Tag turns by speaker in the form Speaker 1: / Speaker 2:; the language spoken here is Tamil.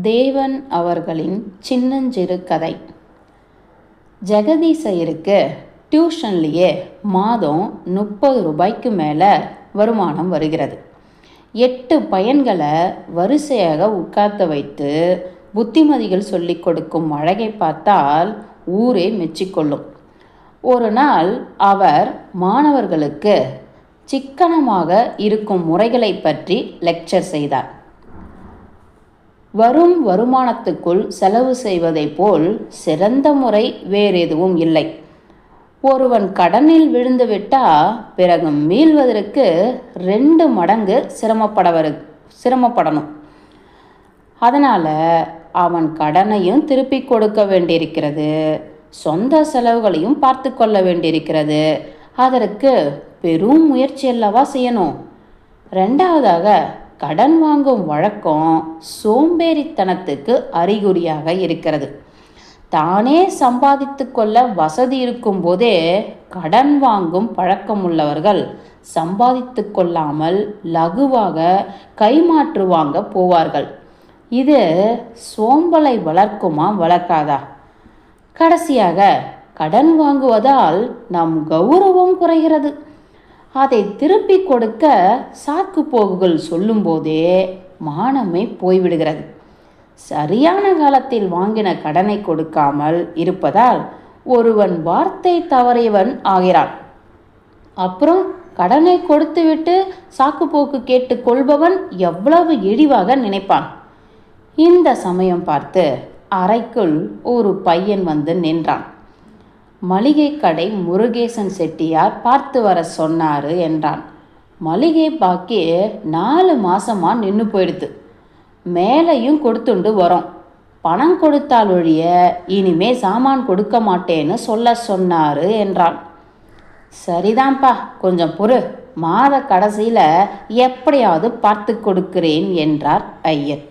Speaker 1: தேவன் அவர்களின் சின்னஞ்சிறு கதை. ஜெகதீசையருக்கு டியூஷன்லேயே மாதம் 30 ரூபாய்க்கு மேலே வருமானம் வருகிறது. 8 பையன்களை வரிசையாக உட்கார்த்த வைத்து புத்திமதிகள் சொல்லிக் கொடுக்கும் அழகை பார்த்தால் ஊரே மெச்சிக்கொள்ளும். ஒரு நாள் அவர் மாணவர்களுக்கு சிக்கனமாக இருக்கும் முறைகளை பற்றி லெக்சர் செய்தார். வரும் வருமானத்துக்குள் செலவு செய்வதைப் போல் சிறந்த முறை வேறெதுவும் இல்லை. ஒருவன் கடனில் விழுந்துவிட்டால் பிறகு மீள்வதற்கு 2 மடங்கு சிரமப்படணும். அதனால் அவன் கடனையும் திருப்பி கொடுக்க வேண்டியிருக்கிறது, சொந்த செலவுகளையும் பார்த்து கொள்ள வேண்டியிருக்கிறது. அதற்கு பெரும் முயற்சி அல்லவா செய்யணும். 2வதாக கடன் வாங்கும் வழக்கம் சோம்பேறித்தனத்துக்கு அறிகுறியாக இருக்கிறது. தானே சம்பாதித்து கொள்ள வசதி இருக்கும் போதே கடன் வாங்கும் பழக்கம் உள்ளவர்கள் சம்பாதித்து கொள்ளாமல் லகுவாக கைமாற்று வாங்க போவார்கள். இது சோம்பலை வளர்க்குமா வளர்க்காதா? கடைசியாக கடன் வாங்குவதால் நம் கௌரவம் குறைகிறது. அதை திருப்பி கொடுக்க சாக்கு போக்குகள் சொல்லும்போதே மானமே போய்விடுகிறது. சரியான காலத்தில் வாங்கின கடனை கொடுக்காமல் இருப்பதால் ஒருவன் வார்த்தை தவறியவன் ஆகிறான். அப்புறம் கடனை கொடுத்துவிட்டு சாக்கு போக்கு கேட்டு கொள்பவன் எவ்வளவு இழிவாக நினைப்பான். இந்த சமயம் பார்த்து அறைக்குள் ஒரு பையன் வந்து நின்றான். மளிகை கடை முருகேசன் செட்டியார் பார்த்து வர சொன்னாரு என்றான். மளிகை பாக்கி 4 மாசமா நின்று போயிடுது. மேலையும் கொடுத்துண்டு வரோம். பணம் கொடுத்தால் ஒழிய இனிமே சாமான் கொடுக்க மாட்டேன்னு சொல்ல சொன்னாரு என்றான். சரிதான்ப்பா, கொஞ்சம் பொறு, மாத கடைசியில் எப்படியாவது பார்த்து கொடுக்கிறேன் என்றார் ஐயர்.